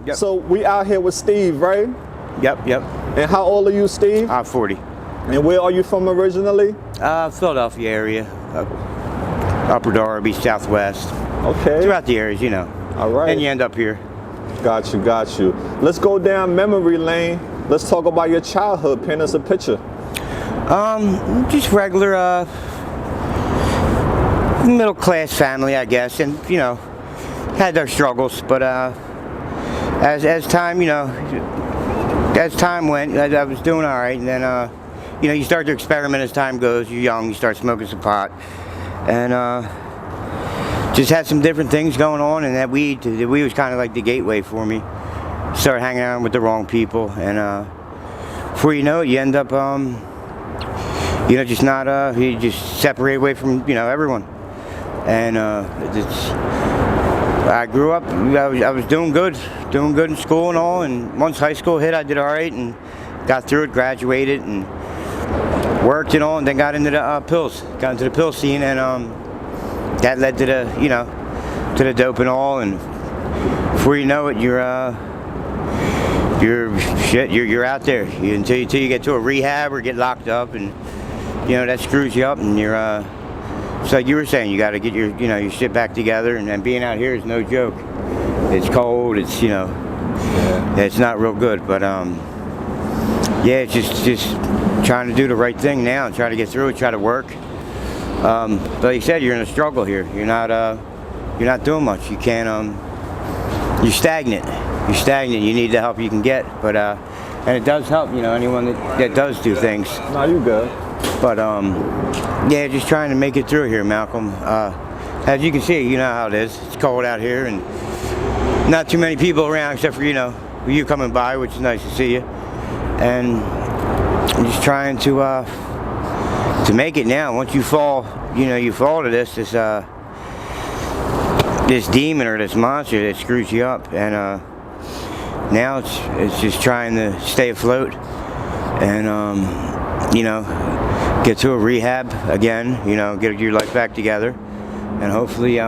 Yep. So we out here with Steve, right? Yep. And how old are you, Steve? 40. And where are you from originally? Philadelphia area, Upper Darby, Southwest. Okay. Throughout the areas, you know. All right. And you end up here. Got you. Let's go down memory lane. Let's talk about your childhood. Paint us a picture. Just regular middle class family, I guess, and you know, had their struggles, but as time, you know, as time went, I was doing all right, and then you know, you start to experiment as time goes. You're young, you start smoking some pot, and just had some different things going on, and that weed was kind of like the gateway for me. Started hanging out with the wrong people, and before you know it, you end up you know, just not you just separate away from, you know, everyone. And I grew up, I was doing good in school and all, and once high school hit, I did all right and got through it, graduated, and worked and all, and then got into the pills, got into the pill scene, and that led to the, you know, to the dope and all, and before you know it, you're out there until you get to a rehab or get locked up, and you know, that screws you up, and you're it's like you were saying, you got to get your, you know, your shit back together, and being out here is no joke. It's cold, it's, you know, it's not real good, but yeah, it's just trying to do the right thing now and try to get through it, try to work. But like you said, you're in a struggle here. You're not doing much. You can't you're stagnant. You need the help you can get, but and it does help, you know, anyone that does do things. No, you good. But yeah, just trying to make it through here, Malcolm. As you can see, you know how it is. It's cold out here, and not too many people around except for, you know, you coming by, which is nice to see you. And I'm just trying to make it now. Once you fall, you know, you fall to this demon or this monster that screws you up, and now it's just trying to stay afloat and you know, get to a rehab again, you know, get your life back together, and hopefully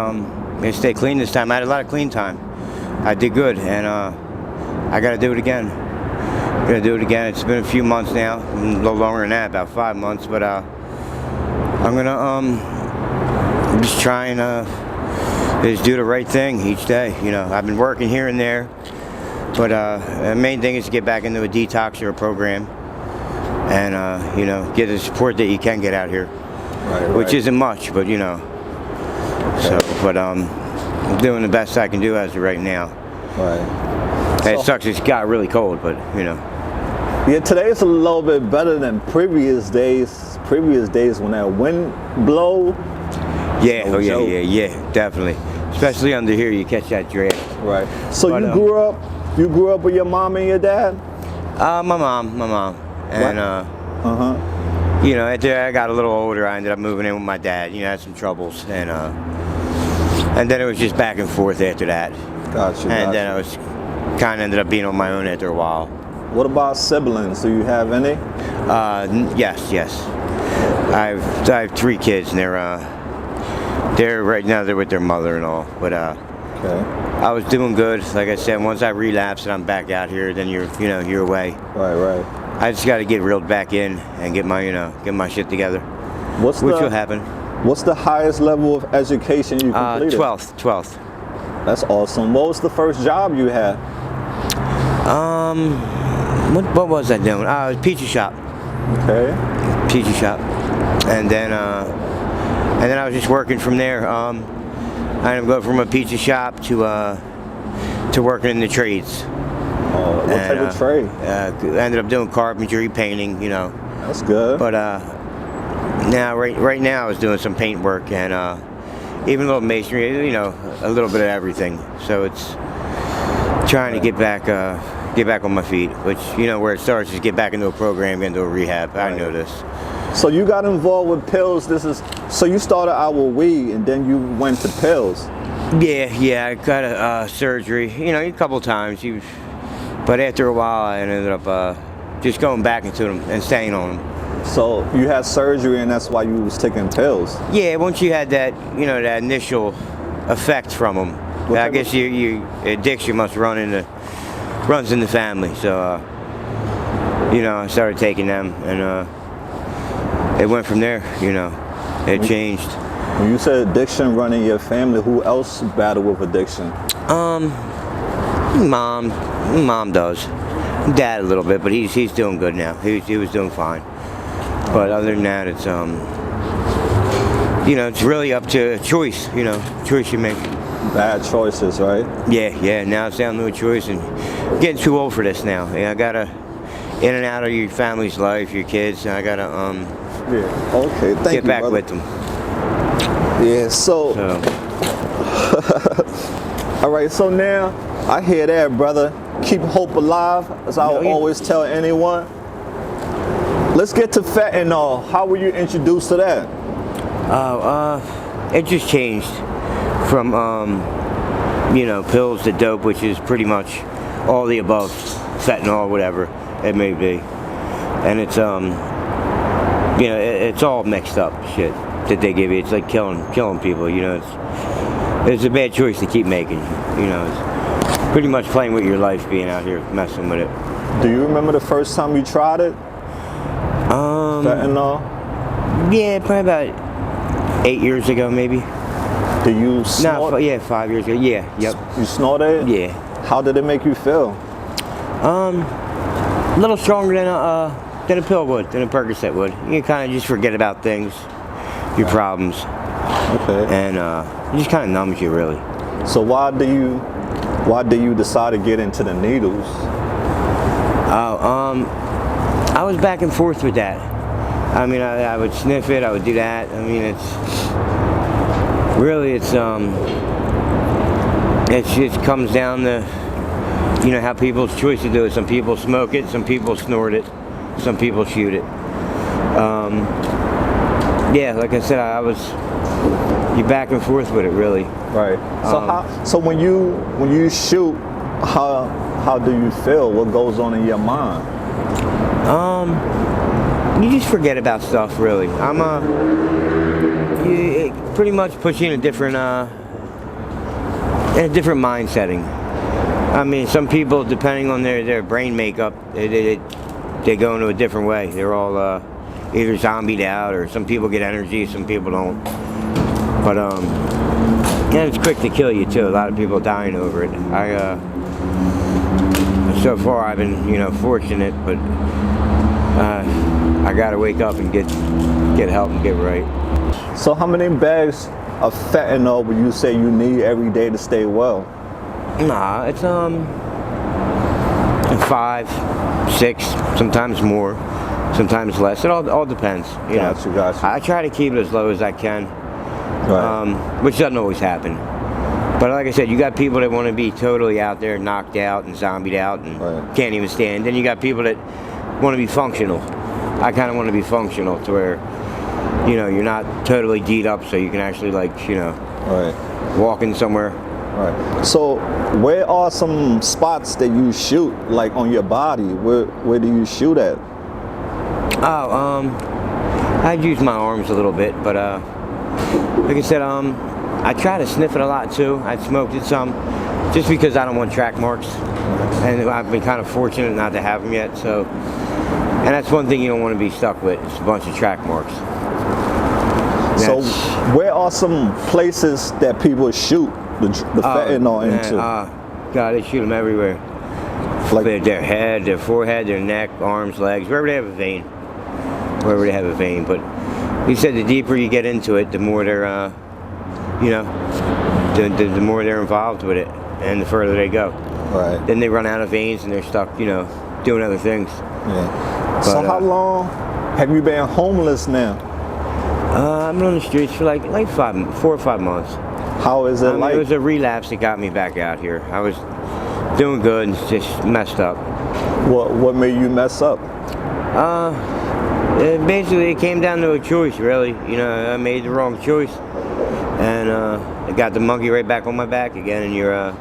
stay clean this time. I had a lot of clean time. I did good, and I got to do it again. It's been a few months now, a little longer than that, about 5 months, but I'm gonna just trying to just do the right thing each day. You know, I've been working here and there, but the main thing is to get back into a detox or a program, and you know, get the support that you can get out here, which isn't much, but you know. So, but I'm doing the best I can do as of right now. Right. It sucks. It's got really cold, but you know. Yeah, today is a little bit better than previous days. Previous days when that wind blow. Yeah, oh yeah, yeah, definitely. Especially under here, you catch that draft. Right. So but, you grew up with your mom and your dad? My mom, and you know, after I got a little older, I ended up moving in with my dad. You know, I had some troubles, and then it was just back and forth after that. Gotcha. And then I was kind of ended up being on my own after a while. What about siblings? Do you have any? Yes. I have 3 kids, and they're right now they're with their mother and all. But okay. I was doing good. Like I said, once I relapsed and I'm back out here, then you're away. Right. I just got to get reeled back in and get my shit together. Which will happen. What's the highest level of education you completed? 12th. That's awesome. What was the first job you had? What was I doing? It was a pizza shop. Okay. Pizza shop, and then I was just working from there. I ended up going from a pizza shop to working in the trades. Oh, what type of trade? I ended up doing carpentry, painting, you know. That's good. But now, right now, I was doing some paint work and even a little masonry, you know, a little bit of everything. So it's trying to get back on my feet, which, you know, where it starts is get back into a program, get into a rehab. I know this. So you got involved with pills. So you started out with weed and then you went to pills. Yeah, I got a surgery, you know, a couple times. But after a while, I ended up just going back into them and staying on them. So you had surgery, and that's why you was taking pills. Yeah, once you had that, you know, that initial effect from them, I guess your addiction must run into runs in the family. So, you know, I started taking them, and it went from there. You know, it changed. When you said addiction running your family, who else battled with addiction? Mom does. Dad a little bit, but he's doing good now. He was doing fine. But other than that, it's you know, it's really up to choice. You know, choice you make. Bad choices, right? Yeah. Now it's down to a choice, and getting too old for this now. Yeah, I gotta in and out of your family's life, your kids. I gotta Yeah. Okay. Thank you, get back brother. with them. Yeah. So. All right. So now I hear that, brother. Keep hope alive, as I will always tell anyone. Let's get to fentanyl. How were you introduced to that? It just changed from you know, pills to dope, which is pretty much all the above, fentanyl, whatever it may be, and it's you know, it's all mixed up shit that they give you. It's like killing people. You know, it's a bad choice to keep making. You know, it's pretty much playing with your life, being out here messing with it. Do you remember the first time you tried it? Fentanyl? Yeah, probably about 8 years ago, maybe. Did you snort? No, yeah, 5 years ago. Yeah, yep. You snorted it? Yeah. How did it make you feel? A little stronger than a pill would, than a Percocet would. You kind of just forget about things, your problems, Okay. and it just kind of numbs you, really. So why do you decide to get into the needles? I was back and forth with that. I mean, I would sniff it, I would do that. I mean, it just comes down to, you know, how people's choice to do it. Some people smoke it, some people snort it, some people shoot it. Yeah, like I said, you back and forth with it, really. Right. So when you shoot, how do you feel? What goes on in your mind? You just forget about stuff, really. It pretty much puts you in a different mind setting. I mean, some people, depending on their brain makeup, they go into a different way. They're all either zombied out, or some people get energy, some people don't. But yeah, it's quick to kill you too. A lot of people dying over it. So far I've been, you know, fortunate, but I gotta wake up and get help and get right. So how many bags of fentanyl would you say you need every day to stay well? Nah, it's 5, 6, sometimes more, sometimes less. It all depends. You know. Gotcha. I try to keep it as low as I can, Right. which doesn't always happen. But like I said, you got people that want to be totally out there, knocked out and zombied out, and can't even stand. Then you got people that want to be functional. I kind of want to be functional to where, you know, you're not totally D'd up, so you can actually, like, you know, walk in somewhere. Right. So where are some spots that you shoot, like on your body? Where do you shoot at? I'd use my arms a little bit, but like I said, I try to sniff it a lot too. I smoked it some, just because I don't want track marks, and I've been kind of fortunate not to have them yet. So, and that's one thing you don't want to be stuck with. It's a bunch of track marks. So where are some places that people shoot the fentanyl into? God, they shoot them everywhere. Like their head, their forehead, their neck, arms, legs, wherever they have a vein. Wherever they have a vein. But you said the deeper you get into it, the more they're, you know, the more they're involved with it, and the further they go. Right. Then they run out of veins and they're stuck, you know, doing other things. Yeah. But, so how long have you been homeless now? I've been on the streets for like 4 or 5 months. How is it like? It was a relapse that got me back out here. I was doing good and just messed up. What made you mess up? Basically, it came down to a choice, really. You know, I made the wrong choice, and I got the monkey right back on my back again. And you're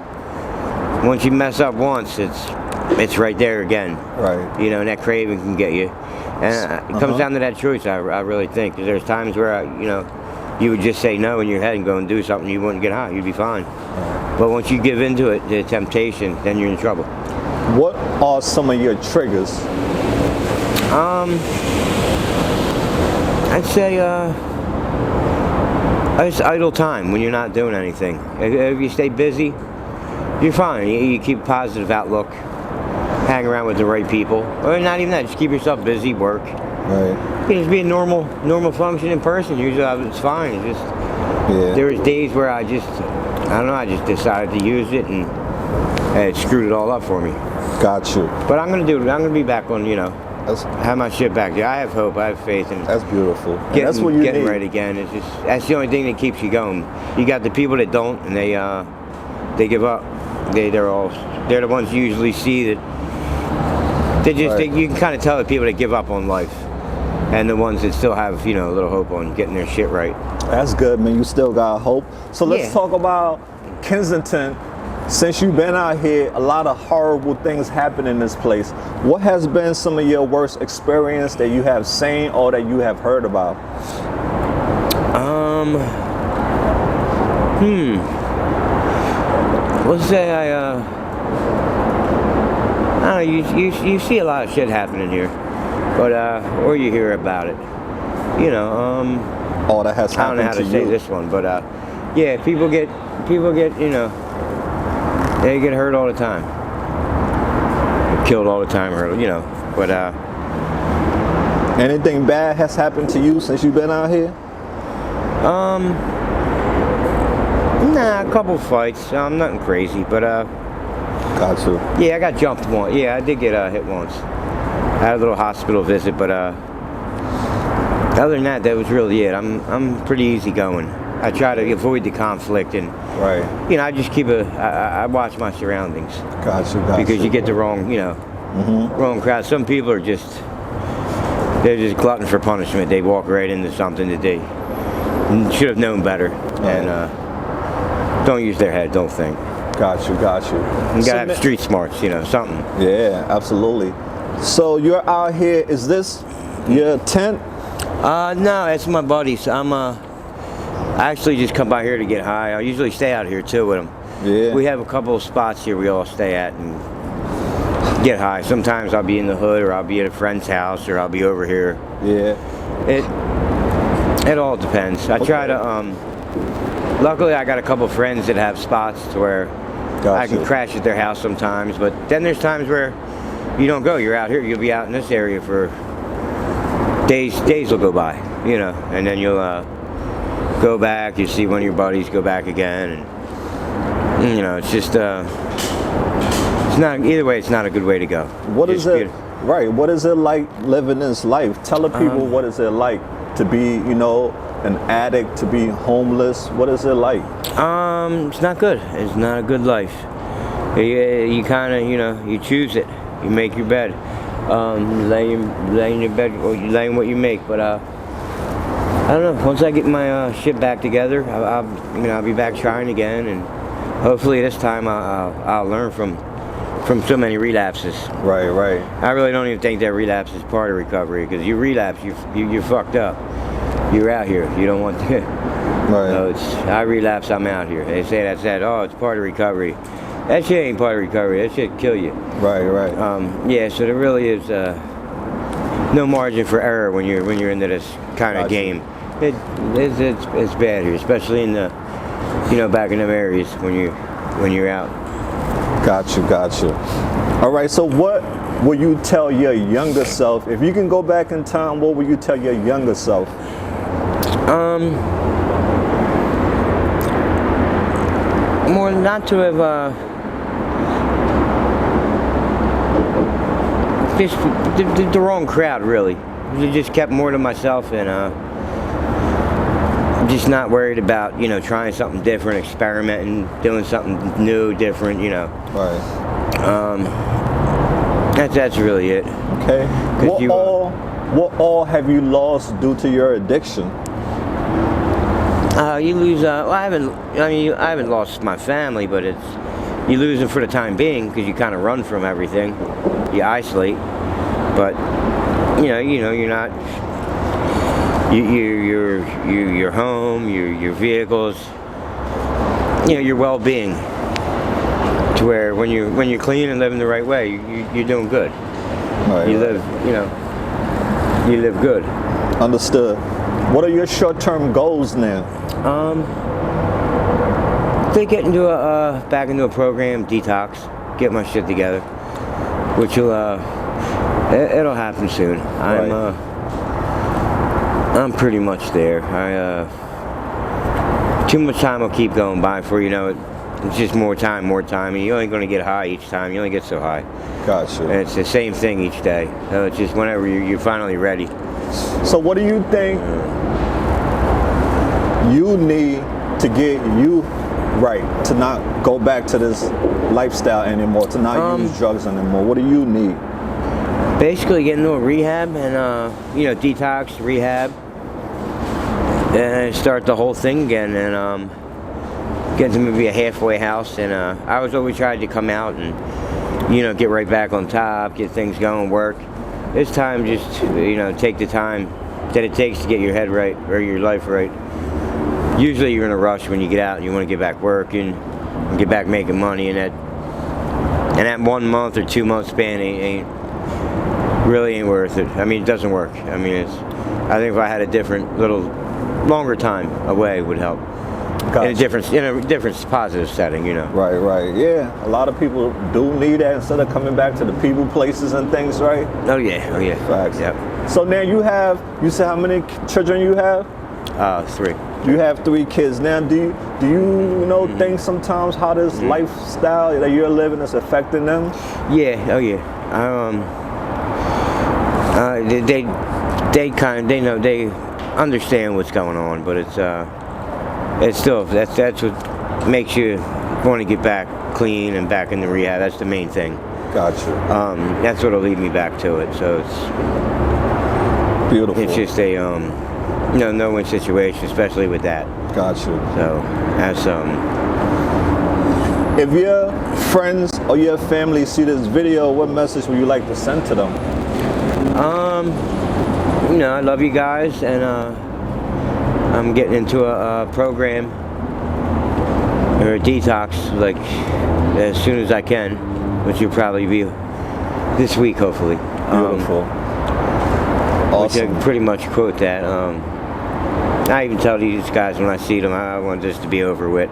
once you mess up once, it's right there again. Right. You know, and that craving can get you. And it comes down to that choice. I really think. 'Cause there's times where you know, you would just say no in your head and go and do something. You wouldn't get high. You'd be fine. But once you give into it, the temptation, then you're in trouble. What are some of your triggers? I'd say it's idle time when you're not doing anything. If you stay busy, you're fine. You keep a positive outlook. Hang around with the right people, or not even that. Just keep yourself busy. Work. Right. You just be a normal functioning person. Usually, it's fine. It's just there was days where I don't know. I just decided to use it, and it screwed it all up for me. Got you. But I'm gonna do it. I'm gonna be back on. Have my shit back. Yeah, I have hope. I have faith in. That's beautiful. That's what you getting need. right again. It's just that's the only thing that keeps you going. You got the people that don't, and they give up. They're the ones you usually see that you can kind of tell the people that give up on life, and the ones that still have a little hope on getting their shit right. That's good, man. You still got hope. So let's talk about Kensington. Since you've been out here, a lot of horrible things happen in this place. What has been some of your worst experience that you have seen or that you have heard about? Let's say I don't know. You see a lot of shit happening here, but or you hear about it. Oh, that has happened to you. I don't know how to say this one, but yeah, people get they get hurt all the time, killed all the time, but anything bad has happened to you since you've been out here? Nah, a couple fights. Nothing crazy, but Got you. yeah, I got jumped once. Yeah, I did get hit once. I had a little hospital visit, but other than that, that was really it. I'm pretty easygoing. I try to avoid the conflict, and I just keep I watch my surroundings. Got you. Because you get the wrong, wrong crowd. Some people are they're just glutton for punishment. They walk right into something that they should have known better, and don't use their head. Don't think. Got you. You gotta have street smarts, something. Yeah, absolutely. So you're out here. Is this your tent? No, it's my buddies. I actually just come by here to get high. I usually stay out here too with them. Yeah. We have a couple of spots here we all stay at and get high. Sometimes I'll be in the hood, or I'll be at a friend's house, or I'll be over here. Yeah. It all depends. I try to. Luckily, I got a couple of friends that have spots to where I can crash at their house sometimes. But then there's times where you don't go. You're out here. You'll be out in this area for days. Days will go by, and then you'll go back. You see one of your buddies go back again, and it's just it's not either way. It's not a good way to go. What is it? Right. What is it like living this life? Tell the people what is it like to be, an addict, to be homeless. What is it like? It's not good. It's not a good life. You kind of, you choose it. You make your bed. Lay in your bed, or you lay in what you make. But I don't know. Once I get my shit back together, I'll be back trying again, and hopefully this time I'll learn from so many relapses. Right. I really don't even think that relapse is part of recovery, because you relapse, you're fucked up. You're out here. You don't want to. Right. So I relapse, I'm out here. They say that's that. Oh, it's part of recovery. That shit ain't part of recovery. That shit kill you. Right. Yeah. So there really is no margin for error when you're into this kind of game. It's bad here, especially in the back in them areas when you're out. Got you. All right. So what will you tell your younger self if you can go back in time? What will you tell your younger self? More not to have just the wrong crowd, really. I just kept more to myself, and just not worried about trying something different, experimenting, doing something new, different. Right. That's really it. Okay. What all have you lost due to your addiction? You lose. I haven't lost my family, but you lose them for the time being, because you kind of run from everything. You isolate, but you're not. Your home, your vehicles, your well-being. to where when you're clean and living the right way, you're doing good. Right, You right. live, you live good. Understood. What are your short-term goals now? They get into back into a program, detox, get my shit together, which will it'll happen soon. I'm pretty much there. Too much time will keep going by before you know it. It's just more time, and you're only going to get high each time. You only get so high. Gotcha. And it's the same thing each day. So it's just whenever you're finally ready. So what do you think you need to get you right to not go back to this lifestyle anymore, to not use drugs anymore? What do you need? Basically, get into a rehab and detox, rehab, and start the whole thing again, and get to maybe a halfway house. And I was always trying to come out and get right back on top, get things going, work. This time, just take the time that it takes to get your head right or your life right. Usually you're in a rush when you get out and you want to get back working and get back making money, and that 1 month or 2 month span ain't worth it. I mean, it doesn't work. I mean, I think if I had a different little longer time away, it would help. Gotcha. In a different positive setting, Right. Yeah, a lot of people do need that instead of coming back to the people, places, and things, right? Oh yeah. Facts. Yep. So now you said how many children you have? 3. You have 3 kids. Now, do you think sometimes how this lifestyle that you're living is affecting them? Yeah. Oh yeah. They understand what's going on, but it's still that's what makes you want to get back clean and back in the rehab. That's the main thing. Gotcha. That's what'll lead me back to it. So it's beautiful. It's just a no-win situation, especially with that. Gotcha. So that's If your friends or your family see this video, what message would you like to send to them? I love you guys, and I'm getting into a program or a detox like as soon as I can, which will probably be this week, hopefully. Beautiful. Awesome. Which I can pretty much quote that. I even tell these guys when I see them, I want this to be over with,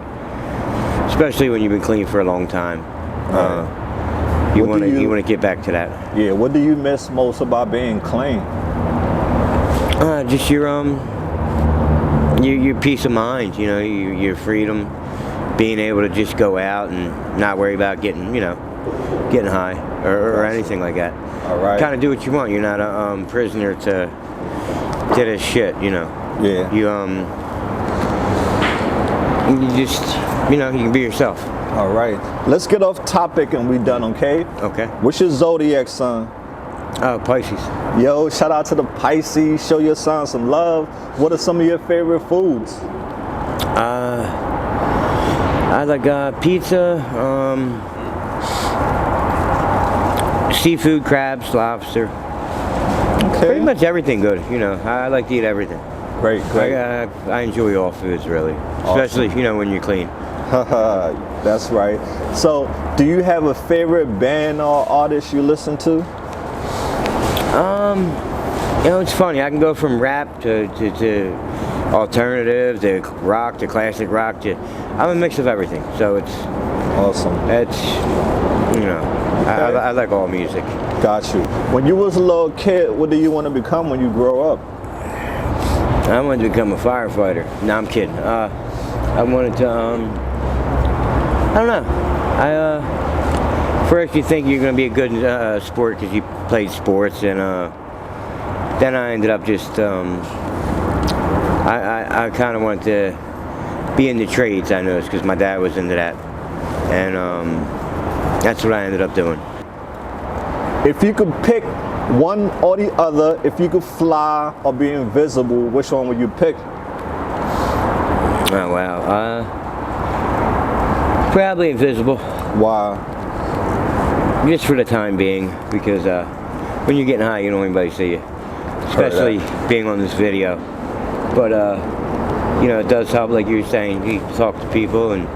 especially when you've been clean for a long time. You want to get back to that. Yeah. What do you miss most about being clean? Just your peace of mind. Your freedom, being able to just go out and not worry about getting high or anything like that. All right. Kind of do what you want. You're not a prisoner to this shit. Yeah. You just you can be yourself. All right. Let's get off topic and we done, okay? Okay. What's your zodiac sign? Pisces. Yo, shout out to the Pisces. Show your sign some love. What are some of your favorite foods? I like pizza, seafood, crabs, lobster. Okay. Pretty much everything good. I like to eat everything. Great. I enjoy all foods, really. Especially, when you're clean. That's right. So, do you have a favorite band or artist you listen to? It's funny. I can go from rap to alternative to rock to classic rock to. I'm a mix of everything. So it's awesome. It's I like all music. Got you. When you was a little kid, what do you want to become when you grow up? I wanted to become a firefighter. No, I'm kidding. I wanted to. I don't know. First you think you're going to be a good sport because you played sports, and then I ended up just. I kind of wanted to be in the trades. I noticed because my dad was into that, and that's what I ended up doing. If you could pick one or the other, if you could fly or be invisible, which one would you pick? Oh wow. Probably invisible. Why? Just for the time being, because when you're getting high, you don't want anybody to see you, especially being on this video. But it does help, like you were saying, you talk to people, and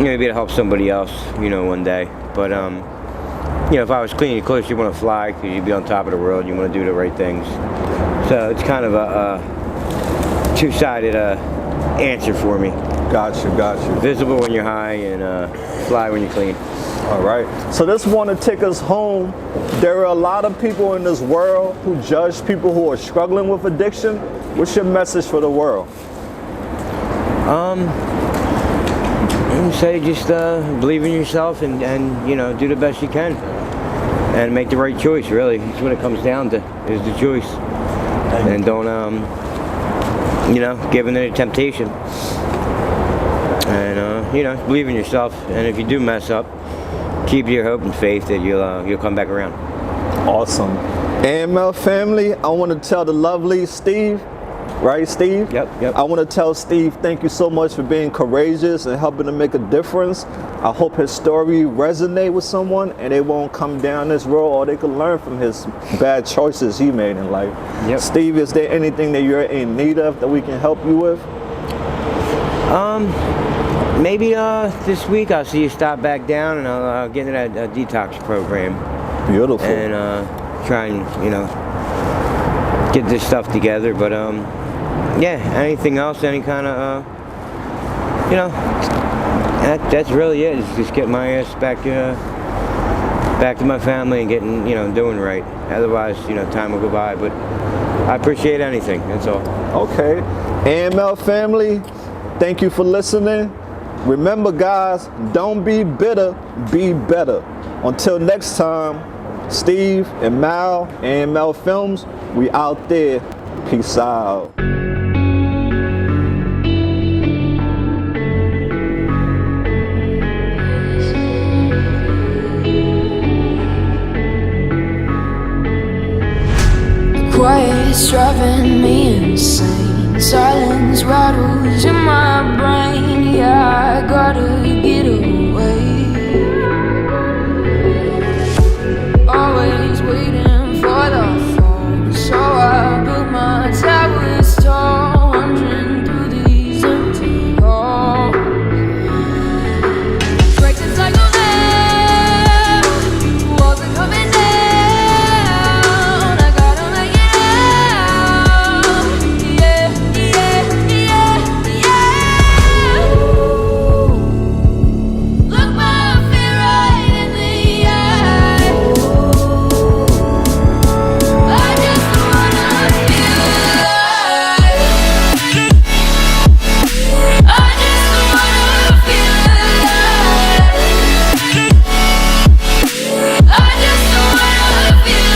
maybe to help somebody else, one day. But if I was clean, of course you want to fly because you'd be on top of the world. You want to do the right things. So it's kind of a two-sided answer for me. Got you. Visible when you're high and fly when you're clean. All right. So this want to take us home. There are a lot of people in this world who judge people who are struggling with addiction. What's your message for the world? I say just believe in yourself and do the best you can and make the right choice. Really, it's what it comes down to, is the choice. And don't give in to temptation. And believe in yourself. And if you do mess up, keep your hope and faith that you'll come back around. Awesome. AML family, I want to tell the lovely Steve. Right, Steve? Yep. I want to tell Steve, thank you so much for being courageous and helping to make a difference. I hope his story resonate with someone and they won't come down this road, or they can learn from his bad choices he made in life. Yep. Steve, is there anything that you're in need of that we can help you with? Maybe this week I'll see you stop back down and I'll get into that detox program. Beautiful. And try and, get this stuff together. But anything else, any kind of, that's really it. Is just get my ass back to my family and getting, doing right. Otherwise, time will go by. But I appreciate anything. That's all. Okay. AML family, thank you for listening. Remember, guys, don't be bitter, be better. Until next time, Steve and Mal, AML Films, we out there. Peace out. Quiet's driving me insane. Silence rattles in my brain. Yeah, I gotta get away. Always waiting for the phone, so I built my towers tall, wandering through these empty halls. Break the cycle now, walls are coming down. I gotta make it out. Yeah. Look my fear right in the eye. I just wanna feel alive. I just wanna feel alive. I just wanna feel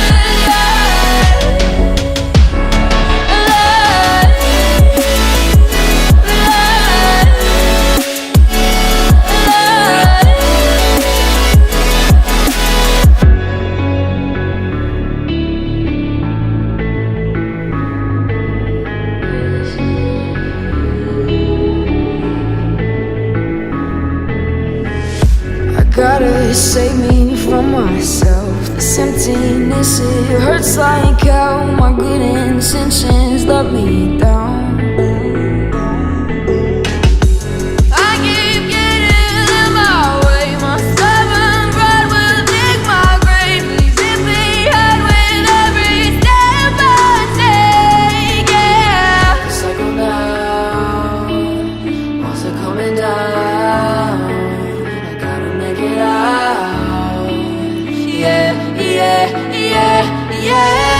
I gotta save me from myself. This emptiness, it hurts like hell. My good intentions let me down. I keep getting in my way. My stubborn pride will dig my grave. Leave it behind with every step I take. Yeah. Cycle down, walls are coming down. I gotta make it out. Yeah.